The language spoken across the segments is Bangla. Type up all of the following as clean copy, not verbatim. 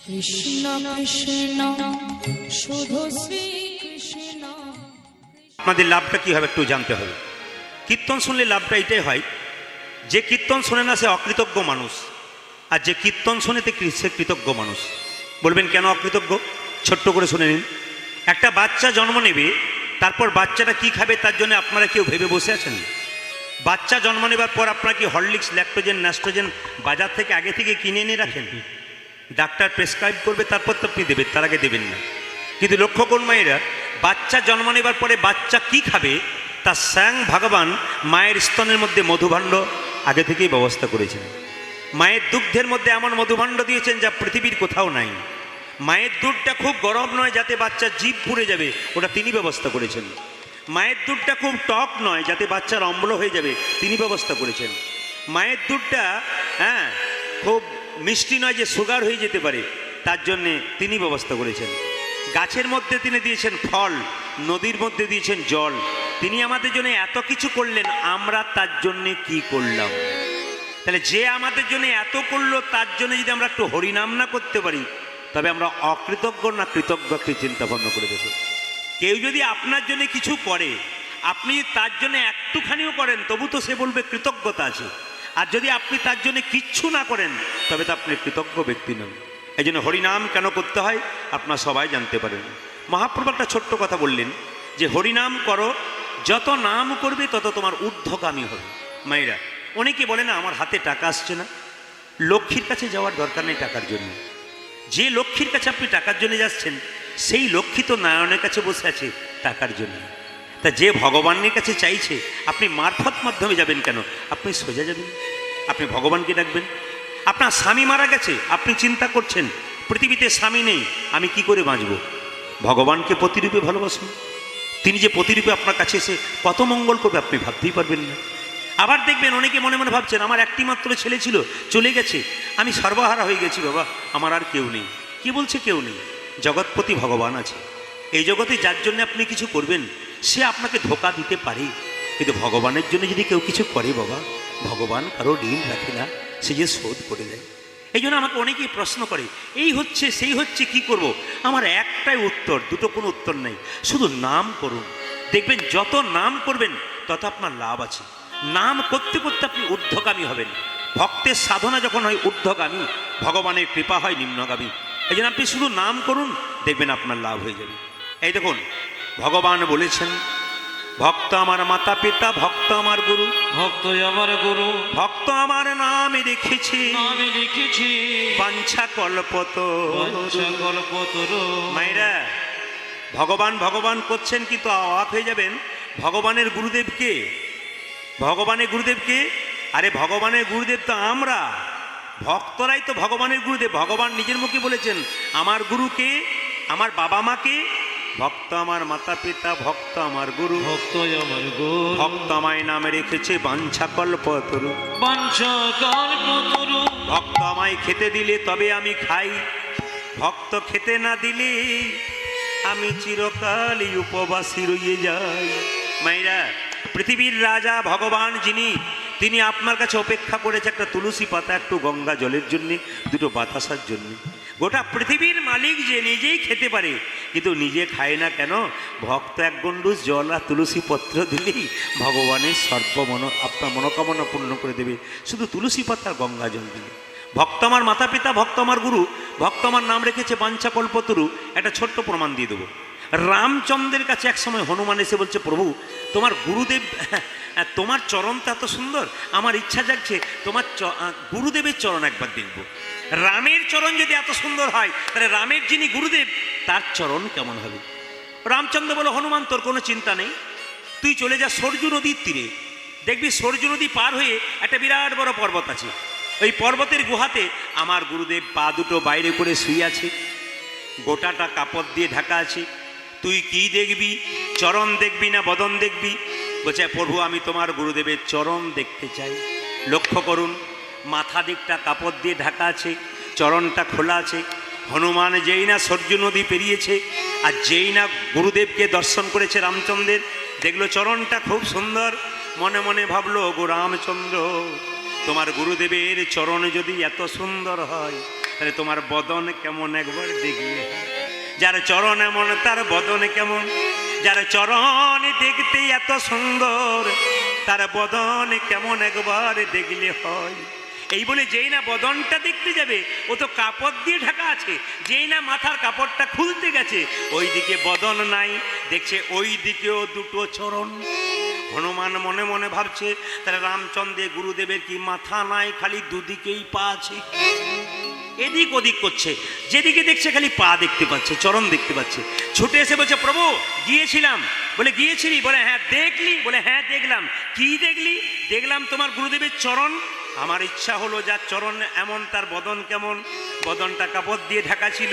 কৃষ্ণ কৃষ্ণ শুধু শ্রী কৃষ্ণ। আমাদের লাভটা কি হবে একটু জানতে হবে। কীর্তন শুনলে লাভটা এটাই হয়, যে কীর্তন শোনে না সে অকৃতজ্ঞ মানুষ, আর যে কীর্তন শোনেতে সে কৃতজ্ঞ মানুষ। বলবেন কেন অকৃতজ্ঞ? ছোট্ট করে শুনে নিন। একটা বাচ্চা জন্ম নেবে, তারপর বাচ্চাটা কি খাবে তার জন্য আপনারা কেউ ভেবে বসে আছেন? বাচ্চা জন্ম নেবার পর আপনারা কি হরলিক্স, ল্যাক্টোজেন, ন্যাস্ট্রোজেন বাজার থেকে আগে থেকে কিনে এনে রাখেন? ডাক্তার প্রেসক্রাইব করবে তারপর তো আপনি দেবেন, তার আগে দেবেন না। কিন্তু লক্ষ্য করুন মায়েরা, বাচ্চা জন্ম নেবার পরে বাচ্চা কি খাবে তা স্বয়ং ভগবান মায়ের স্তনের মধ্যে মধুভাণ্ড আগে থেকেই ব্যবস্থা করেছেন। মায়ের দুগ্ধের মধ্যে এমন মধুভাণ্ড দিয়েছেন যা পৃথিবীর কোথাও নাই। মায়ের দুধটা খুব গরম নয় যাতে বাচ্চার জিভ পুড়ে যাবে, ওটা তিনি ব্যবস্থা করেছেন। মায়ের দুধটা খুব টক নয় যাতে বাচ্চার অম্ল হয়ে যাবে, তিনি ব্যবস্থা করেছেন। মায়ের দুধটা খুব মিষ্টি নয় যে সুগার হয়ে যেতে পারে, তার জন্যে তিনি ব্যবস্থা করেছেন। গাছের মধ্যে তিনি দিয়েছেন ফল, নদীর মধ্যে দিয়েছেন জল। তিনি আমাদের জন্য এত কিছু করলেন, আমরা তার জন্যে কি করলাম? তাহলে যে আমাদের জন্য এত করলো তার জন্য যদি আমরা একটু হরিনাম না করতে পারি, তবে আমরা অকৃতজ্ঞ না কৃতজ্ঞ একটি চিন্তা ভাবনা করে দেব। কেউ যদি আপনার জন্য কিছু করে, আপনি তার জন্য একটুখানিও করেন, তবু তো সে বলবে কৃতজ্ঞতা আছে। আর যদি আপনি তার জন্য কিচ্ছু না করেন, তবে তো আপনি কৃতজ্ঞ ব্যক্তি নন। এই জন্য হরিনাম কেন করতে হয় আপনারা সবাই জানতে পারেন। মহাপ্রভু একটা ছোট্ট কথা বললেন যে হরিনাম করো, যত নাম করবে তত তোমার ঊর্ধ্বগামী হবে। মায়েরা, অনেকে বলে না আমার হাতে টাকা আসছে না। লক্ষ্মীর কাছে যাওয়ার দরকার নেই টাকার জন্য। যে লক্ষ্মীর কাছে আপনি টাকার জন্য যাচ্ছেন, সেই লক্ষ্মী তো নারায়ণের কাছে বসে আছে টাকার জন্য। তা যে ভগবানের কাছে চাইছে, আপনি মারফত মাধ্যমে যাবেন কেন? আপনি সোজা যাবেন, আপনি ভগবানকে ডাকবেন। আপনার স্বামী মারা গেছে, আপনি চিন্তা করছেন পৃথিবীতে স্বামী নেই, আমি কি করে বাঁচব? ভগবানকে প্রতিরূপে ভালোবাসুন। তিনি যে প্রতিরূপে আপনার কাছে এসে কত মঙ্গল করবে আপনি ভাবতেই পারবেন না। আবার দেখবেন অনেকে মনে মনে ভাবছেন আমার একটি মাত্র ছেলে ছিল, চলে গেছে, আমি সর্বহারা হয়ে গেছি, বাবা আমার আর কেউ নেই। কি বলছে কেউ নেই? জগৎপতি ভগবান আছে। এই জগতে যার জন্য আপনি কিছু করবেন, সে আপনাকে ধোঁকা দিতে পারে, কিন্তু ভগবানের জন্য যদি কেউ কিছু করে, বাবা ভগবান কারো ঋণ রাখে না, সে যে শোধ করে দেয়। এই জন্য আমাকে অনেকেই প্রশ্ন করে, এই হচ্ছে সেই হচ্ছে, কি করব? আমার একটাই উত্তর, দুটো কোনো উত্তর নেই, শুধু নাম করুন। দেখবেন যত নাম করবেন তত আপনার লাভ আছে। নাম করতে করতে আপনি ঊর্ধ্বগামী হবেন। ভক্তের সাধনা যখন হয় ঊর্ধ্বগামী, ভগবানের কৃপা হয় নিম্নগামী। এই জন্য আপনি শুধু নাম করুন, দেখবেন আপনার লাভ হয়ে যাবে। এই দেখুন, ভগবান বলেছেন ভক্ত আমার মাতা পিতা, ভক্ত আমার গুরু, ভক্ত আমার গুরু, ভক্ত আমার নামে রেখেছি, আমি লিখেছি বাঞ্ছা কল্পতরু। মায়েরা, ভগবান ভগবান করছেন, কিন্তু অবাক হয়ে যাবেন ভগবানের গুরুদেব কে? ভগবানের গুরুদেব কে? আরে ভগবানের গুরুদেব তো আমরা, ভক্তরাই তো ভগবানের গুরুদেব। ভগবান নিজের মুখে বলেছেন আমার গুরুকে, আমার বাবা মাকে, ভক্ত আমার মাতা পিতা, ভক্ত আমার গুরু, ভক্ত আমার গুরু, ভক্ত আমায় নামে রেখেছে বাঞ্ছা কল্পতরু। বাঞ্ছা কল্পতরু। ভক্ত আমায় খেতে দিলে তবে আমি খাই, ভক্ত খেতে না দিলে আমি চিরকালই উপবাসী রয়ে যাই। মাইরা, পৃথিবীর রাজা ভগবান যিনি, তিনি আপনার কাছে অপেক্ষা করেছে একটা তুলসী পাতা, একটু গঙ্গা জলের জন্য, দুটো বাতাসার জন্য। গোটা পৃথিবীর মালিক যে নিজেই খেতে পারে, কিন্তু নিজে খায় না কেন? ভক্ত এক গণ্ডুষ জল আর তুলসী পত্র দিলেই ভগবানের আপনার মনোকামনা পূর্ণ করে দেবে, শুধু তুলসী পাতা আর গঙ্গা জল দিলে। ভক্ত আমার মাতা পিতা, ভক্ত আমার গুরু, ভক্ত আমার নাম রেখেছে বাঞ্ছা কল্পতরু। একটা ছোট্ট প্রমাণ দিয়ে দেবো। রামচন্দ্রের কাছে এক সময় হনুমান এসে বলছে, প্রভু তোমার গুরুদেব, তোমার চরণটা এত সুন্দর, আমার ইচ্ছা জাগছে তোমার গুরুদেবের চরণ একবার দেখব। রামের চরণ যদি এত সুন্দর হয়, তাহলে রামের যিনি গুরুদেব তার চরণ কেমন হবে? রামচন্দ্র বলো, হনুমান তোর কোনো চিন্তা নেই, তুই চলে যা সরজু নদীর তীরে, দেখবি সরজু নদী পার হয়ে একটা বিরাট বড় পর্বত আছে। ওই পর্বতের গুহাতে আমার গুরুদেব পা দুটো বাইরে করে শুয়ে আছে, গোটাটা কাপড় দিয়ে ঢাকা আছে। তুই কি দেখবি, চরণ দেখবি না বদন দেখবি? বলছে, প্রভু আমি তোমার গুরুদেবের চরণ দেখতে চাই। লক্ষ্য করুন, মাথা দিকটা কাপড় দিয়ে ঢাকা আছে, চরণটা খোলা আছে। হনুমান যেই না সরজু নদী পেরিয়েছে আর যেই না গুরুদেবকে দর্শন করেছে রামচন্দ্রের, দেখলো চরণটা খুব সুন্দর, মনে মনে ভাবলো, গো রামচন্দ্র তোমার গুরুদেবের চরণ যদি এত সুন্দর হয়, তাহলে তোমার বদন কেমন একবার দেখলে, যার চরণ এমন তার বদন কেমন, যার চরণ দেখতে এত সুন্দর তার বদন কেমন একবার দেখলে হয়। এই বলে যেই না বদনটা দেখতে যাবে ও তো কাপড় দিয়ে ঢাকা আছে, যেই না মাথার কাপড়টা খুলতে গেছে ওই দিকে বদন নাই, দেখছে ওই দিকেও দুটো চরণ। হনুমান মনে মনে ভাবছে তাহলে রামচন্দ্রের গুরুদেবের কি মাথা নাই, খালি দুদিকেই পা আছে, এদিক ওদিক করছে, যেদিকে দেখছে খালি পা দেখতে পাচ্ছে, চরণ দেখতে পাচ্ছে। ছুটে এসে বলছে প্রভু গিয়েছিলাম। বলে গিয়েছিলি? বলে হ্যাঁ। দেখলি? বলে হ্যাঁ দেখলাম। কি দেখলি? দেখলাম তোমার গুরুদেবের চরণ। আমার ইচ্ছা হলো যার চরণ এমন তার বদন কেমন, বদনটা কাপড় দিয়ে ঢাকা ছিল,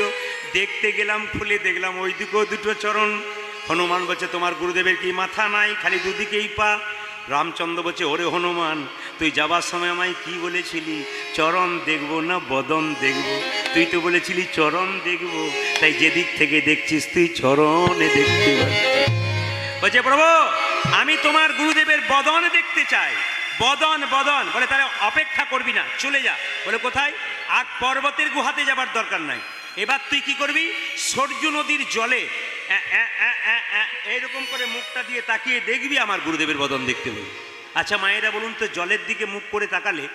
দেখতে গেলাম, খুলে দেখলাম ওই দিকেও দুটো চরণ। হনুমান বলছে তোমার গুরুদেবের কি মাথা নাই, খালি দুদিকেই পা। রামচন্দ্র বলছে ওরে হনুমান, তুই যাবার সময় আমায় কি বলেছিলি? চরণ দেখবো না বদন দেখবো? তুই তো বলেছিলি চরণ দেখবো, তাই যেদিক থেকে দেখছিস তুই চরণে দেখতে পাচ্ছিস। বলছে প্রভু আমি তোমার গুরুদেবের বদন দেখতে চাই। বদন বদন। বলে তাহলে অপেক্ষা করবি না, চলে যা। বলে কোথায়? আগ পর্বতের গুহাতে যাবার দরকার নাই, এবার তুই কি করবি? সরজু নদীর জলে এইরকম করে মুখটা দিয়ে তাকিয়ে দেখবি আমার গুরুদেবের বদন দেখতে পাবি। আচ্ছা মায়েরা বলুন তো, জলের দিকে মুখ করে তাকালে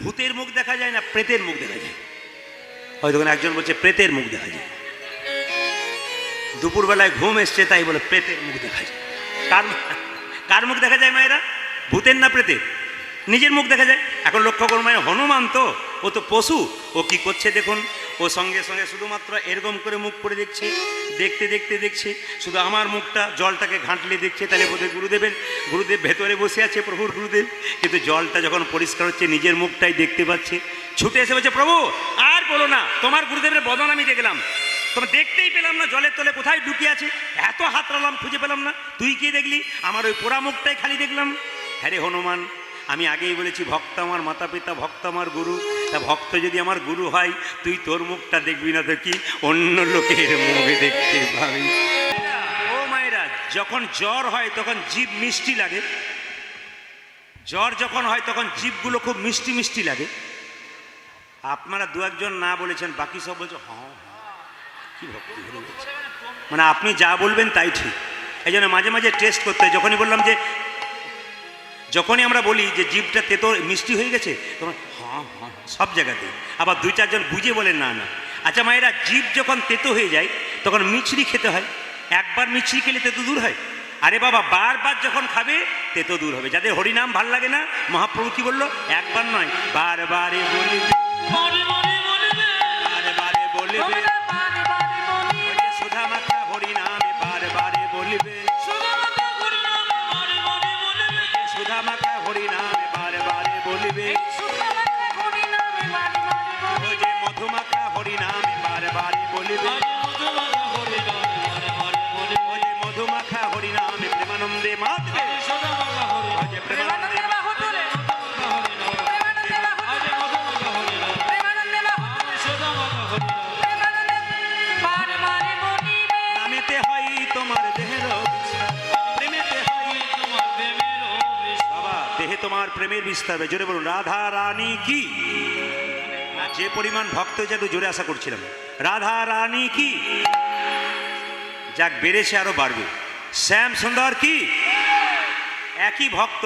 ভূতের মুখ দেখা যায় না প্রেতের মুখ দেখা যায়? হয়তো একজন বলছে প্রেতের মুখ দেখা যায়। দুপুরবেলায় ঘুম এসছে তাই বলে প্রেতের মুখ দেখা যায়। কার মুখ দেখা যায় মায়েরা? ভূতের না প্রেতের? নিজের মুখ দেখা যায়। এখন লক্ষ্য করুন মায়ের, হনুমান তো ও তো পশু, ও কি করছে দেখুন, ও সঙ্গে সঙ্গে শুধুমাত্র এরকম করে মুখ করে দেখছে, দেখতে দেখতে দেখছে শুধু আমার মুখটা, জলটাকে ঘাঁটলে দেখছে। তাহলে বোধহয় গুরুদেব ভেতরে বসে আছে, প্রভুর গুরুদেব, কিন্তু জলটা যখন পরিষ্কার হচ্ছে নিজের মুখটাই দেখতে পাচ্ছে। ছুটে এসে বলছে প্রভু আর বলো না, তোমার গুরুদেবের বদন আমি দেখলাম, তোমার দেখতেই পেলাম না, জলের তলে কোথায় ঢুকিয়ে আছে, এত হাতড়ালাম খুঁজে পেলাম না, তুই কি দেখলি? আমার ওই পোড়া মুখটাই খালি দেখলাম। হ্যাঁ রে হনুমান, আমি আগেই বলেছি ভক্ত আমার মাতা পিতা, ভক্ত আমার গুরু। তা ভক্ত যদি আমার গুরু হয়, তুই তোর মুখটা দেখবি না তো কি অন্য লোকের মুখ দেখতে পাবি? ও মায়েরা, যখন জ্বর হয় তখন জিভ মিষ্টি লাগে, জ্বর যখন হয় তখন জিভগুলো খুব মিষ্টি মিষ্টি লাগে। আপনারা দু একজন না বলেছেন, বাকি সব বলছে হ্যাঁ কি ভক্তি হয়ে গেছে, মানে আপনি যা বলবেন তাই ঠিক। এই জন্য মাঝে মাঝে টেস্ট করতে হয়। যখনই বললাম যে, যখনই আমরা বলি যে জিভটা তেতো মিষ্টি হয়ে গেছে, তখন হ্যাঁ হ্যাঁ সব জায়গাতে। আবার দুই চারজন বুঝে বলেন না না। আচ্ছা মায়েরা, জিভ যখন তেতো হয়ে যায় তখন মিছরি খেতে হয়। একবার মিছরি খেলে তেতো দূর হয়? আরে বাবা, বারবার যখন খাবে তেতো দূর হবে। যাদের হরিনাম ভাল লাগে না, মহাপ্রভু কি বললো? একবার নয় বারবারে বলবে, বারবারে বলবে, সুধা মাখা হরিনামে বারবারে বলবে, সুধা মাখা হরিনামে বারবারে বলবে, যে মধুমাখা হরিনামে বারবারে বলবে, মধুমাখা হরিনামে প্রেমানন্দে মাতবে, প্রেমানন্দে নামেতে হয় তোমার দেহের প্রেমেতে হয় তোমার প্রেমের বাবা, দেহে তোমার প্রেমের বিস্তার। জোরে বলুন রাধা রানী কি। না, যে পরিমাণ ভক্ত হয়েছে একটু জোরে আশা করছিলাম। রাধা রানী কি। যাক, বেড়েছে আরো বাড়বে। শ্যাম সুন্দর কি। একই ভক্ত,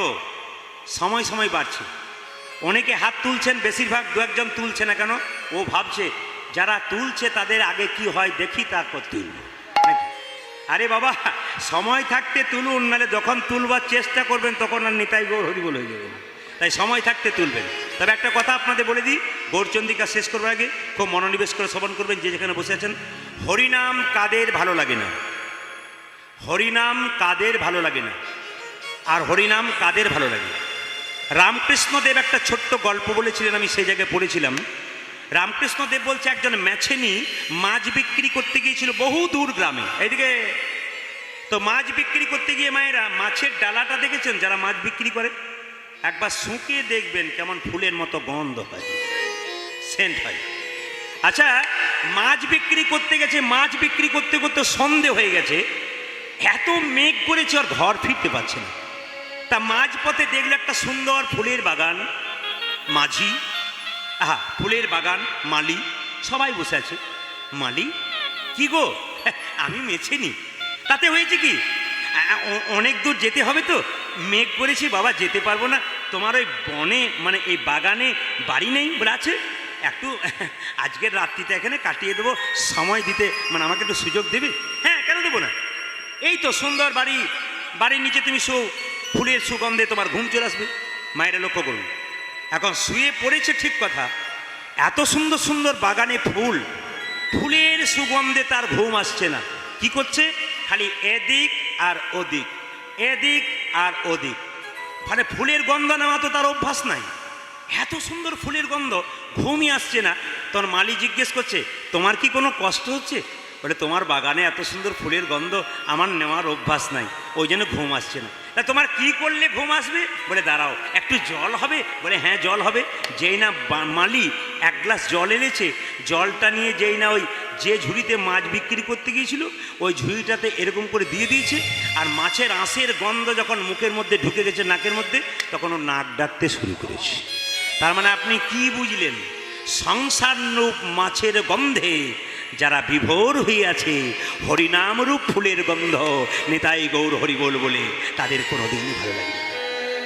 সময় সময় বাড়ছে। অনেকে হাত তুলছেন, বেশিরভাগ দু একজন তুলছে না কেন? ও ভাবছে যারা তুলছে তাদের আগে কি হয় দেখি, তারপর তুলব। আরে বাবা, সময় থাকতে তুলুন, নাহলে যখন তুলবার চেষ্টা করবেন তখন আর নিতাই গৌর হরিবোল হয়ে যাবে। তাই সময় থাকতে তুলবেন। তবে একটা কথা আপনাদের বলে দিই, গৌরচন্দ্রিকা শেষ করবার আগে খুব মনোনিবেশ করে শ্রবণ করবেন, যে যেখানে বসে আছেন। হরিনাম কাদের ভালো লাগে না? হরিনাম কাদের ভালো লাগে না? আর হরিনাম কাদের ভালো লাগে? রামকৃষ্ণদেব একটা ছোট্ট গল্প বলেছিলেন, আমি সেই জায়গায় পড়েছিলাম। রামকৃষ্ণদেব বলছে একজন ম্যাছেনি মাছ বিক্রি করতে গিয়েছিল বহু দূর গ্রামে। এইদিকে তো মাছ বিক্রি করতে গিয়ে মায়েরা মাছের ডালাটা দেখেছেন? যারা মাছ বিক্রি করে একবার শুঁকে দেখবেন কেমন ফুলের মতো গন্ধ হয়, সেন্ট হয়। আচ্ছা, মাছ বিক্রি করতে গেছে, মাছ বিক্রি করতে করতে সন্ধে হয়ে গেছে, এত মেঘ করেছে আর ঘর ফিরতে পারছে না। তা মাঝ পথে দেখলো একটা সুন্দর ফুলের বাগান। মাঝি, ফুলের বাগান মালি সবাই বসে আছে। মালি, কি গো, আমি মেছেনি, তাতে হয়েছে কি? অনেক দূর যেতে হবে তো, মেঘ করেছি বাবা, যেতে পারবো না। তোমার ওই বনে মানে এই বাগানে বাড়ি নেই? বলে আছে, একটু আজকের রাত্রিটা এখানে কাটিয়ে দেবো, সময় দিতে মানে আমাকে একটু সুযোগ দেবে? হ্যাঁ, কেন দেবো না? এই তো সুন্দর বাড়ি, বাড়ির নিচে তুমি শো, ফুলের সুগন্ধে তোমার ঘুম চলে আসবে। মায়েরা লক্ষ্য করুন, এখন শুয়ে পড়েছে ঠিক কথা, এত সুন্দর সুন্দর বাগানে ফুল, ফুলের সুগন্ধে তার ঘুম আসছে না। কি করছে? খালি এদিক আর ওদিক, এদিক আর ওদিক, মানে ফুলের গন্ধ নেওয়া তো তার অভ্যাস নাই। এত সুন্দর ফুলের গন্ধ, ঘুমই আসছে না। তোর মালি জিজ্ঞেস করছে, তোমার কি কোনো কষ্ট হচ্ছে? বলে, তোমার বাগানে এত সুন্দর ফুলের গন্ধ আমার নেওয়ার অভ্যাস নাই, ওই জন্য ঘুম আসছে না। তা তোমার কি করলে ঘুম আসবে? বলে, দাঁড়াও, একটু জল হবে? বলে, হ্যাঁ জল হবে। যেই না মালি এক গ্লাস জল এনেছে, জলটা নিয়ে যেই না ওই যে ঝুড়িতে মাছ বিক্রি করতে গিয়েছিল ওই ঝুড়িটাতে এরকম করে দিয়ে দিয়েছে, আর মাছের আঁশের গন্ধ যখন মুখের মধ্যে ঢুকে গেছে নাকের মধ্যে, তখন ও নাক ডাকতে শুরু করেছে। তার মানে আপনি কি বুঝলেন? সংসার রূপ মাছের গন্ধে যারা বিভোর হইয়াছে, হরিনাম রূপ ফুলের গন্ধ নিতাই গৌর হরিবোল বলে তাদের কোনোদিনই ভালো লাগে না।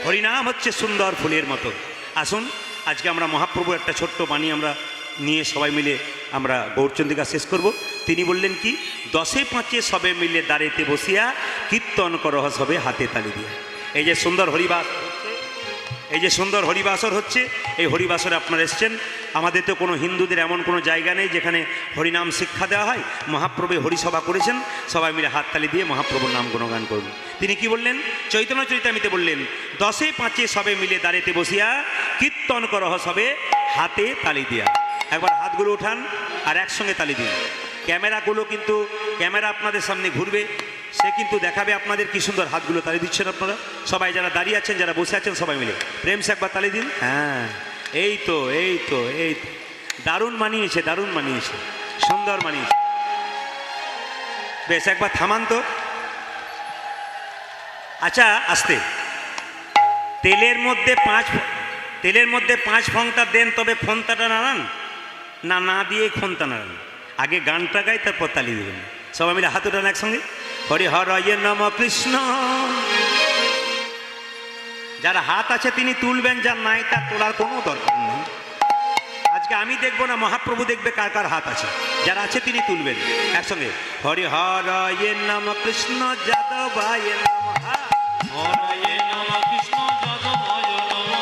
হরিনাম হচ্ছে সুন্দর ফুলের মতো। আসুন আজকে আমরা মহাপ্রভু একটা ছোট্ট বাণী আমরা নিয়ে সবাই মিলে আমরা গৌরচন্দ্রিকা শেষ করব। তিনি বললেন কি, 10 5 সবে মিলে দাঁড়েতে বসিয়া কীর্তন করহ সবে হাতে তালি দিয়া। এই যে সুন্দর হরিবাস হচ্ছে, এই যে সুন্দর হরিবাসর হচ্ছে, এই হরিবাসরে আপনারা এসছেন। আমাদের তো কোনো হিন্দুদের এমন কোনো জায়গা নেই যেখানে হরিনাম শিক্ষা দেওয়া হয়। মহাপ্রভু হরিসভা করেছেন, সবাই মিলে হাততালি দিয়ে মহাপ্রভুর নাম গুণগান করুন। তিনি কি বললেন? চৈতন্য চরিতামিতে বললেন, 10 5 সবে মিলে দাঁড়েতে বসিয়া কীর্তন করহ সবে হাতে তালি দিয়া। একবার হাতগুলো উঠান আর একসঙ্গে তালি দিন। ক্যামেরাগুলো কিন্তু, ক্যামেরা আপনাদের সামনে ঘুরবে, সে কিন্তু দেখাবে আপনাদের কি সুন্দর হাতগুলো তালি দিচ্ছেন আপনারা। সবাই যারা দাঁড়িয়ে আছেন, যারা বসে আছেন, সবাই মিলে প্রেমসে একবার তালি দিন। হ্যাঁ, এই তো এই তো এই তো, দারুণ মানিয়েছে, দারুণ মানিয়েছে, সুন্দর মানিয়েছে। বেশ, একবার থামান তো। আচ্ছা, আস্তে। তেলের মধ্যে 5 ফোঁটা দেন, তবে ফোনটাটা নাড়ান না, না দিয়ে ফোনটা নাড়ান। আগে গানটা গাই, তারপর তালি দেবেন। সবাই মিলে হাত উঠান একসঙ্গে। হরি হরয়ে নম কৃষ্ণ। যার হাত আছে তিনি তুলবেন, যার নাই তার তোলার কোনো দরকার নেই। আজকে আমি দেখবো না, মহাপ্রভু দেখবে কার কার হাত আছে। যারা আছে তিনি তুলবেন একসঙ্গে। হরি হরয়ে নম কৃষ্ণ যাদবায় নমঃ। হরয়ে নম কৃষ্ণ যাদবায় নমঃ।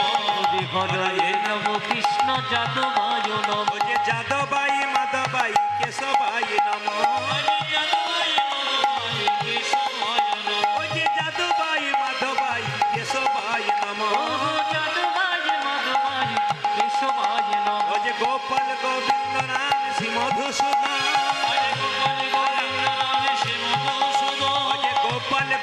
হরয়ে নম কৃষ্ণ যাদবায় নমঃ। ওই যে যাদবাই মাধবাই কেশবাই নমঃ। যাদবায় মাধবায় কেশবায় নমঃ। ওই যে যাদবাই মাধবাই কেশবাই নমঃ। যাদবায় মাধবায় কেশবায় নমঃ। ওই যে গোপাল গোবিন্দ নাম শ্রী মধুসূদন। ওই যে গোপাল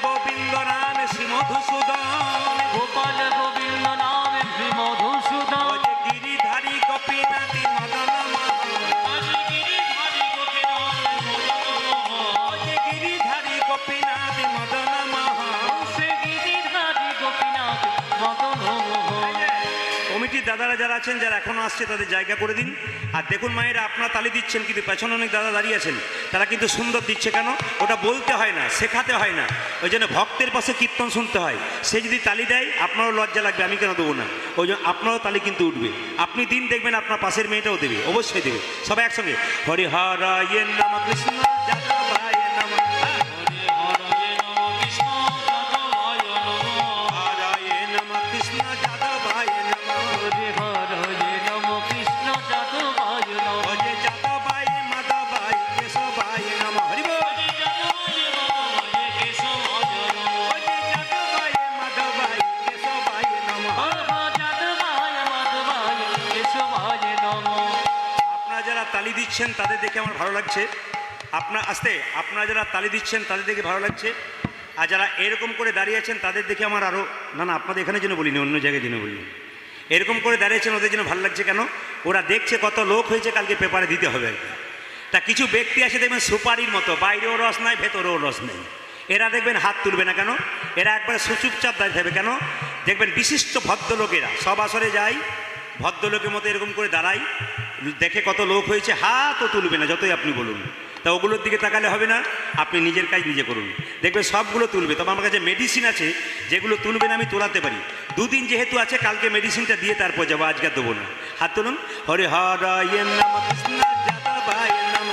গোবিন্দ নাম শ্রী মধুসূদন। গোপাল গোবিন্দ নামে শ্রী মধুসূদন। ওই যে গিরিধারী গোপীনাথী মদন মোহন। ওই যে গিরিধারী গোপীনাথী মদন মোহন। কমিটির দাদারা যারা আছেন, যারা এখনো আসছে, তাদের জায়গা করে দিন। আর দেখুন মায়েরা, আপনারা তালি দিচ্ছেন, কিন্তু পেছনে অনেক দাদা দাঁড়িয়ে আছেন, তারা কিন্তু সুন্দর দিচ্ছে। কেন? ওটা বলতে হয় না, শেখাতে হয় না, ওই জন্য ভক্তের পাশে কীর্তন শুনতে হয়। সে যদি তালি দেয় আপনারও লজ্জা লাগবে, আমি কেন দেবো না, ওই জন্য আপনারও তালি কিন্তু উঠবে। আপনি দিন, দেখবেন আপনার পাশের মেয়েটাও দেবে, অবশ্যই দেবে। সবাই একসঙ্গে হরি হরয়ে নম কৃষ্ণ যাদবায় নমঃ। হরয়ে নম কৃষ্ণ যাদবায় নমঃ। ওই যে যাদবাই মাধবাই কেশবাই নমঃ। হরি বল। ওই যে যাদবাই মাধবাই কেশবাই নমঃ। আপনারা যারা তালি দিচ্ছেন তাদের দেখে আমার ভালো লাগছে। আপনারা যারা তালি দিচ্ছেন তাদের দেখে ভালো লাগছে। আর যারা এরকম করে দাঁড়িয়ে আছেন তাদের দেখে আমার আরও, না না, আপনাদের এখানে যেন বলিনি, অন্য জায়গায় যেন বলিনি, এরকম করে দাঁড়িয়েছেন ওদের জন্য ভালো লাগছে। কেন? ওরা দেখছে কত লোক হয়েছে, কালকে পেপারে দিতে হবে আর কি। তা কিছু ব্যক্তি আছে দেখবেন সুপারির মতো, বাইরেও রস নাই, ভেতরেও রস নেই। এরা দেখবেন হাত তুলবে না। কেন? এরা একবারে সুচুপচাপ দাঁড়িয়ে থাকবে। কেন? দেখবেন বিশিষ্ট ভদ্রলোকেরা সব আসরে যায়, ভদ্রলোকের মতো এরকম করে দাঁড়াই, দেখে কত লোক হয়েছে, হাতও তুলবে না যতই আপনি বলুন। তা ওগুলোর দিকে তাকালে হবে না, আপনি নিজের কাজ নিজে করুন, দেখবে সবগুলো তুলবে। তবে আমার কাছে মেডিসিন আছে যেগুলো তুলবে না, আমি তোলাতে পারি। দুদিন যেহেতু আছে, কালকে মেডিসিনটা দিয়ে তারপর যাবো, আজকে আর দেবো না। হাত তুলুন। হরে হরায় নম কৃষ্ণ যাদবায় নম।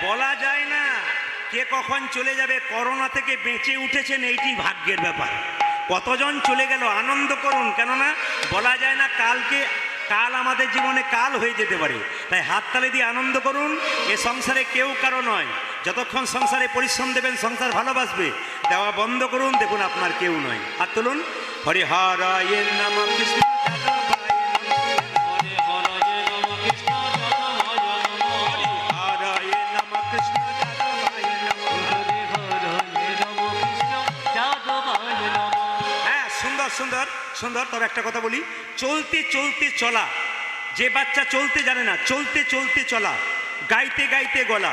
বলা যায় না কে কখন চলে যাবে। করোনা থেকে বেঁচে উঠেছেন, এইটি ভাগ্যের ব্যাপার। কতজন চলে গেল, আনন্দ করুন, কেননা বলা যায় না কাল আমাদের জীবনে কাল হয়ে যেতে পারে। তাই হাততালি দিয়ে আনন্দ করুন। এ সংসারে কেউ কারো নয়। যতক্ষণ সংসারে পরিশ্রম দেবেন, সংসার ভালোবাসবে। দেওয়া বন্ধ করুন, দেখুন আপনার কেউ নয়। হাত তুলুন। হরে হরায় নম কৃষ্ণ যাদবায় নম। হরে হরায় নম কৃষ্ণ যাদবায় নম। হ্যাঁ, সুন্দর সুন্দর সুন্দর। তবে একটা কথা বলি, চলতে চলতে চলা। যে বাচ্চা চলতে জানে না, চলতে চলতে চলা, গাইতে গাইতে গলা,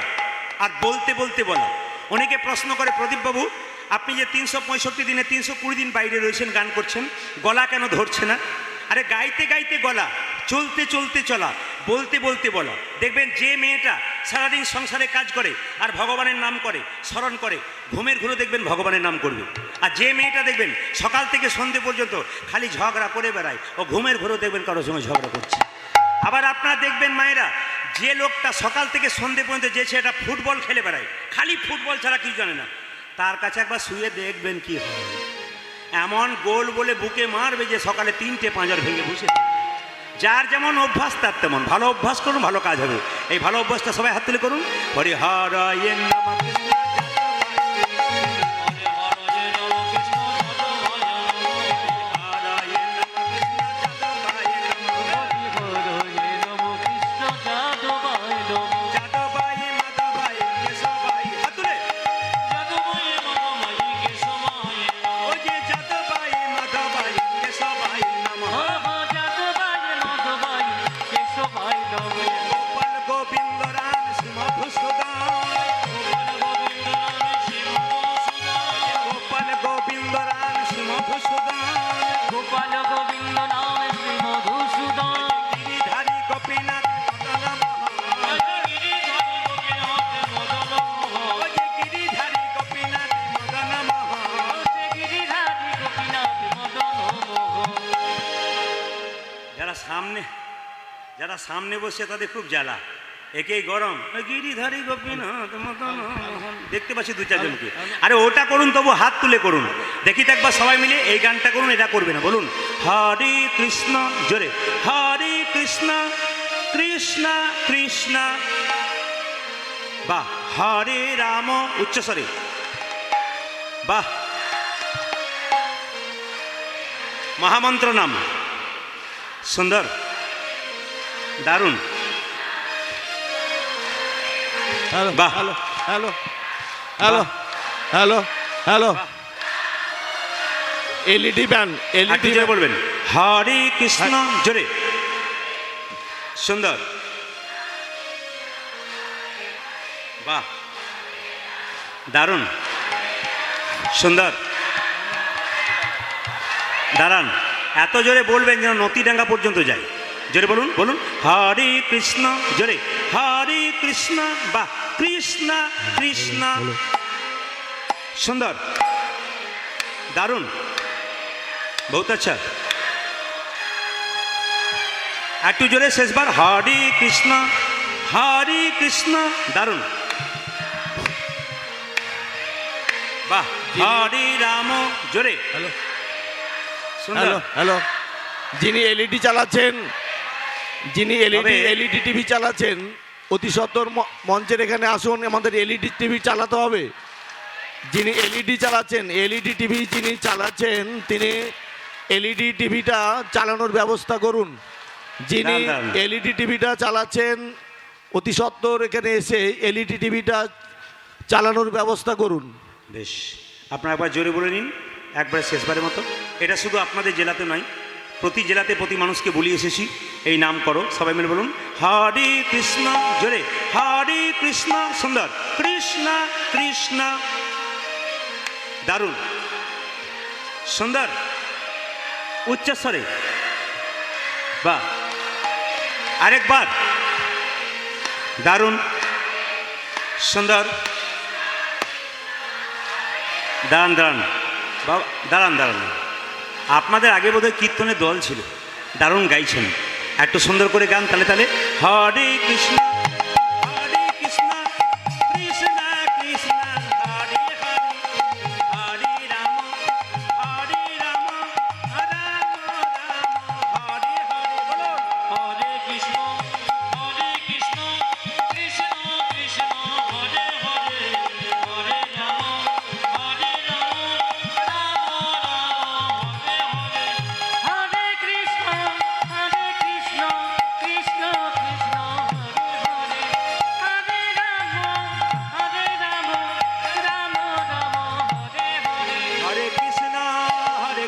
আর বলতে বলতে বলা। অনেকে প্রশ্ন করে, প্রদীপবাবু আপনি যে 365 দিনে 320 দিন বাইরে রয়েছেন, গান করছেন, গলা কেন ধরছে না? আরে গাইতে গাইতে গলা, চলতে চলতে চলা, বলতে বলতে বলা। দেখবেন যে মেয়েটা সারাদিন সংসারে কাজ করে আর ভগবানের নাম করে, স্মরণ করে, ঘুমের ঘুরে দেখবেন ভগবানের নাম করবে। আর যে মেয়েটা দেখবেন সকাল থেকে সন্ধে পর্যন্ত খালি ঝগড়া করে বেড়ায়, ও ঘুমের ঘুরেও দেখবেন কারোর সঙ্গে ঝগড়া করছে। আবার আপনারা দেখবেন মায়েরা, যে লোকটা সকাল থেকে সন্ধে পর্যন্ত যে ছেলেটা ফুটবল খেলে বেড়ায়, খালি ফুটবল ছাড়া কিছু জানে না, তার কাছে একবার শুয়ে দেখবেন কি হয়। এমন গোল বলে বুকে মারবে যে সকালে 3টে পাঁজর ভেঙে বসে। যার যেমন অভ্যাস তার তেমন। ভালো অভ্যাস করুন, ভালো কাজ হবে। এই ভালো অভ্যাসটা সবাই হাত তুলে করুন। হরি হরায় নম কৃষ্ণ যারা সামনে বসে তাদের খুব জ্বালা, একেই গরম, গিরিধারী গোপীনাথ মদন মোহন। দেখতে পাচ্ছি 2-4 জনকে। আরে ওটা করুন, তবু হাত তুলে করুন। দেখি তো একবার সবাই মিলে এই গানটা করুন। এটা করবে না, বলুন হরে কৃষ্ণ, জোরে হরে কৃষ্ণ কৃষ্ণ কৃষ্ণ, বাহ, হরে রাম, উচ্চস্বরে, বাহ, মহামন্ত্র নাম, সুন্দর, দারুণ, বাহ, hello hello hello hello hello. LED ban, LED বলবেন হরে কৃষ্ণ, জোরে, সুন্দর, বাহ, দারুণ, সুন্দর, দাঁড়ান। এত জোরে বলবেন যেন নতিডাঙ্গা পর্যন্ত যায়। জোরে বলুন, বলুন হরে কৃষ্ণ, জোরে হরে কৃষ্ণ, বাহ, কৃষ্ণ কৃষ্ণ, সুন্দর, দারুণ, বহুত আচ্ছা। একটু জোরে শেষবার হরে কৃষ্ণ দারুণ, বাহ, হরে রাম, জোরে, হ্যালো সুন্দর, হ্যালো হ্যালো। যিনি এলইডি চালাচ্ছেন, যিনি এলইডি টিভি চালাচ্ছেন, অতি সত্বর মঞ্চের এখানে আসুন। আমাদের এলইডি টিভি চালাতে হবে। যিনি এলইডি চালাচ্ছেন, এলইডি টিভি যিনি চালাচ্ছেন, তিনি এলইডি টিভিটা চালানোর ব্যবস্থা করুন। যিনি এলইডি টিভিটা চালাচ্ছেন, অতি সত্বর এখানে এসে এলইডি টিভিটা চালানোর ব্যবস্থা করুন। বেশ, আপনারা একবার জোরে বলে নিন, একবার শেষবারের মতো। এটা শুধু আপনাদের জেলাতে নয়, প্রতি জেলাতে প্রতি মানুষকে বলি এসেছি এই নাম করো, সবাই মিলে বলুন হরে কৃষ্ণ, জোরে হরে কৃষ্ণ, সুন্দর কৃষ্ণ কৃষ্ণ, দারুণ সুন্দর, উচ্চস্বরে, বাহ, আরেকবার, দারুণ সুন্দর, দাঁড়ান দাঁড়ান বাবা, দাঁড়ান দাঁড়ান, আপনাদের আগে বোধহয় কীর্তনের দল ছিল, দারুণ গাইছেন, একটু সুন্দর করে গান তালে তালে, হরে কৃষ্ণ হরে কৃষ্ণ কৃষ্ণ কৃষ্ণ হরে হরে, হরে রাম হরে রাম রাম রাম হরে হরে, বলুন হরে কৃষ্ণ কৃষ্ণ কৃষ্ণ হরে হরে, হরে রাম রাম রাম হরে হরে, হরে কৃষ্ণ কৃষ্ণ কৃষ্ণ হরে হরে, হরে রাম রাম হরে হরে, হরে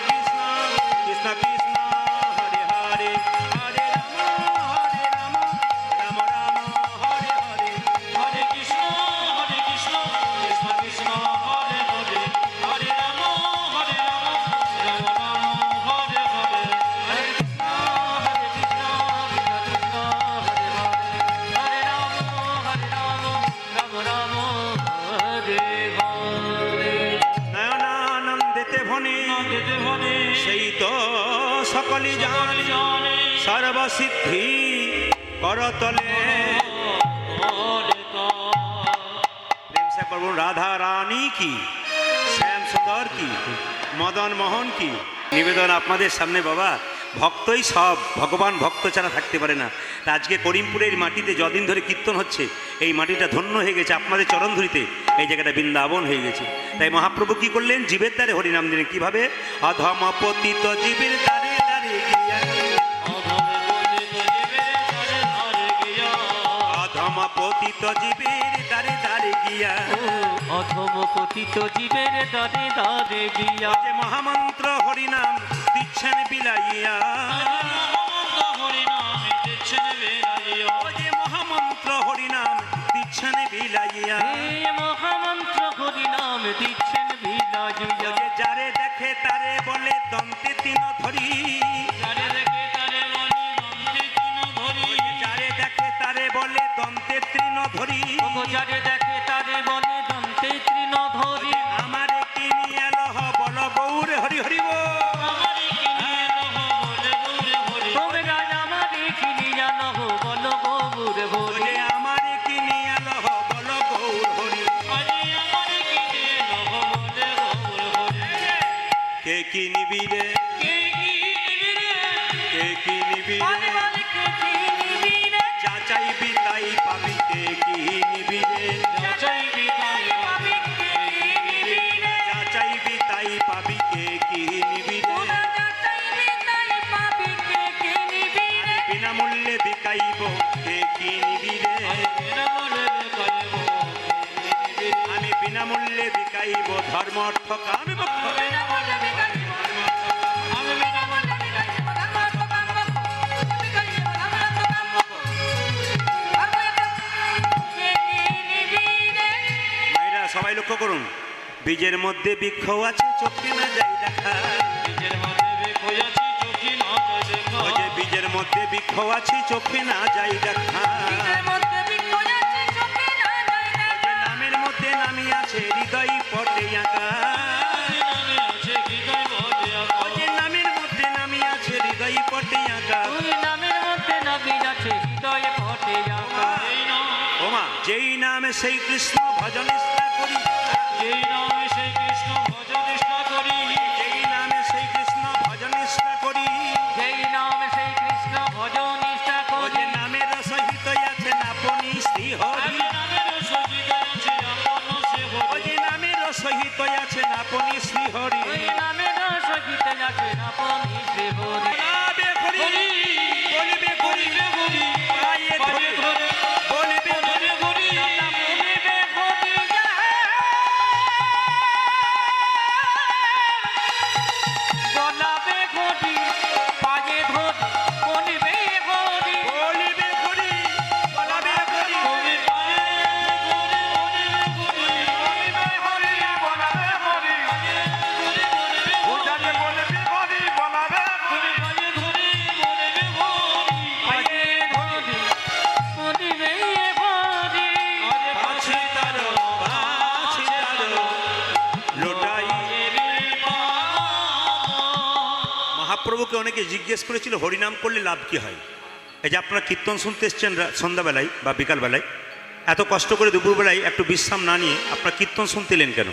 কৃষ্ণ কৃষ্ণ কৃষ্ণ হরে হরে, হরে রাম রাম রাম হরে হরে, হরে কৃষ্ণ কৃষ্ণ কৃষ্ণ হরে হরে, হরে রাম রাম রাম হরে হরে, হরে কৃষ্ণ কৃষ্ণ কৃষ্ণ হরে হরে, হরে রাম রাম রাম হরে হরে, নয়নানন্দেতে ভনে যেতে ভনে সেই তো সকলি জানে, জানে সর্বসিদ্ধি করতলে, হরে প্রেম সে বলুন রাধা রানী কি, শ্যাম সুন্দর কি, মদন মোহন কি, নিবেদন আপনাদের সামনে বাবা, ভক্তই সব, ভগবান ভক্ত ছাড়া থাকতে পারে না। তা আজকে করিমপুরের মাটিতে যদিন ধরে কীর্তন হচ্ছে, এই মাটিটা ধন্য হয়ে গেছে আপনাদের চরণ ধরিতে, এই জায়গাটা বৃন্দাবন হয়ে গেছে। তাই মহাপ্রভু কি করলেন, জীবের দ্বারে হরিনাম দিলেন, কিভাবে, অধম পতিত জীবের দ্বারে দ্বারে গিয়া, অধম পতিত জীবের দ্বারে দ্বারে গিয়া, অধম পতিত জীবের দরে দরে গিয়া, যে মহামন্ত্র হরিনাম দিচ্ছেন বিলাইয়া, হরিনাম দিচ্ছেন বেলাইয়া, ও যে মহামন্ত্র হরিনাম দিচ্ছেন বিলাইয়া, এই মহামন্ত্র হরিনাম দিচ্ছেন ও বিলাইয়া, যে যারে দেখে তারে বলে দন্তে তিন ধরি, যারে দেখে তারে বলি দন্তে তৃণ ধরি, ও যে যারে দেখে তারে বলে দন্তে তৃণ ধরি, ওগো যারে দেখে তারে বলে দন্তে তৃণ ধরি, আমারে কিনি এলো বল গৌরে হরি হরি বল। আমারে কিনিয়ে লহ বলে গৌরে হরি, তোমরা আমারে কিনিয়ে লহ বলো গৌরে ও হরি, যে আমারে কিনি এলো বল গৌর হরি, আরে আমারে কিনিয়ে লহ বলে গৌরে হরি, কে কি নিবি রে, কে কি নিবি রে, কে কি নিবি আরে রে, বলে কে কি নিবি রে, যা চাইবি তাই পাবি, কে কি নিবি রে, যা চাইবি তাই পাবি, কে কি নিবি রে, যা চাইবি তাই পাবি, কে কি নিবি রে, তোরা যা চাইবি তাই পাবি, কে কি নিবি রে, বিনামূল্যে বিকাইব, কে কি নিবি রে, বিনামূল্যে বিকাইব, কে কি নিবি রে, আমি বিনামূল্যে বিকাইব ধর্ম অর্থ কাম মোক্ষ। বিনামূল্যে বিকাইব, আমি বিনামূল্যে বিকাইব, ধর্ম অর্থ কাম মোক্ষ, বিকাইব ধর্ম অর্থ কাম মোক্ষ, কে কি নিবি রে, মায়েরা সবাই লক্ষ্য করুন, বীজের মধ্যে বৃক্ষ আছে চোখে না যাই দেখা, বীজের মধ্যে বৃক্ষ আছে চোখে না যায় দেখা, ও যে বীজের মধ্যে বৃক্ষ আছে চোখে না যাই দেখা, বীজের মধ্যে বৃক্ষ আছে চোখে না যায় ও যে দেখা, নামের মধ্যে নামি আছে হৃদয় পটে আঁকা, নামে আছে হৃদয় বটে আঁকা, ও যে নামের মধ্যে নামি আছে হৃদয় পটে আঁকা, ওই নামের মধ্যে নামি আছে হৃদয়ে ফটে আঁকা, এই নাম, ওমা যেই নামে সেই কৃষ্ণ ভজন নিষ্ঠা করি, যেই নামে সেই কৃষ্ণ ভজন নিষ্ঠা করি, যেই নামে সেই কৃষ্ণ ভজন নিষ্ঠা করি, যেই নামে সেই কৃষ্ণ ভজন নিষ্ঠা ও করি, যে নামের সহিত আছেন আপনি শ্রী হরি, আমি নামের সহিত আছে আপন সে ও হরি, যে নামের সহিত আছেন আপনি শ্রী হরি, ওই নামের সহিত আছে আপন সে হরি, বলবে হরি, বলবে হরি, হরি পায়ে ধরে, ধরে, বলবে হরি, হরি হরি, বলিবে হরি মহাপ্রভুকে অনেকে জিজ্ঞেস করেছিল হরিনাম করলে লাভ কি হয়। এই যে আপনারা কীর্তন শুনতে এসছেন সন্ধ্যাবেলায় বা বিকালবেলায়, এত কষ্ট করে দুপুরবেলায় একটু বিশ্রাম না নিয়ে আপনারা কীর্তন শুনতে এলেন কেন?